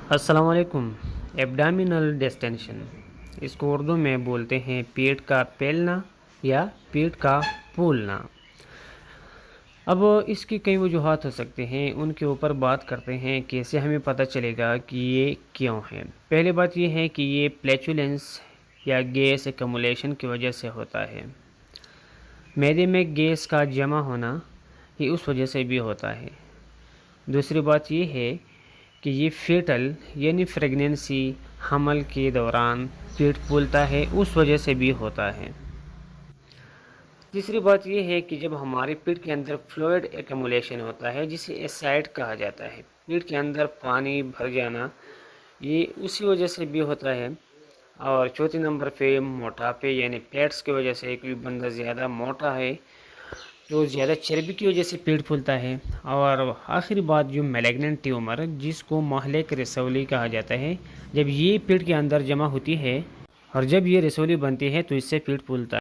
السلام علیکم۔ ایبڈامینل ڈسٹینشن، اس کو اردو میں بولتے ہیں پیٹ کا پھیلنا یا پیٹ کا پھولنا۔ اب اس کی کئی وجوہات ہو سکتے ہیں، ان کے اوپر بات کرتے ہیں کیسے ہمیں پتہ چلے گا کہ یہ کیوں ہے۔ پہلی بات یہ ہے کہ یہ فلیچولنس یا گیس ایکومولیشن کی وجہ سے ہوتا ہے۔ معدے میں گیس کا جمع ہونا یہ اس وجہ سے بھی ہوتا ہے۔ دوسری بات یہ ہے کہ یہ فیٹل یعنی پریگنینسی حمل کے دوران پیٹ پھولتا ہے، اس وجہ سے بھی ہوتا ہے۔ تیسری بات یہ ہے کہ جب ہمارے پیٹ کے اندر فلوئڈ ایکومولیشن ہوتا ہے جسے ایسائڈ کہا جاتا ہے، پیٹ کے اندر پانی بھر جانا، یہ اسی وجہ سے بھی ہوتا ہے۔ اور چوتھے نمبر پہ موٹاپے یعنی فیٹس کی وجہ سے، کوئی بندہ زیادہ موٹا ہے تو زیادہ چربی کی وجہ سے پیٹ پھولتا ہے۔ اور آخری بات جو میلیگننٹ ٹیومر جس کو مہلک رسولی کہا جاتا ہے، جب یہ پیٹ کے اندر جمع ہوتی ہے اور جب یہ رسولی بنتی ہے تو اس سے پیٹ پھولتا ہے۔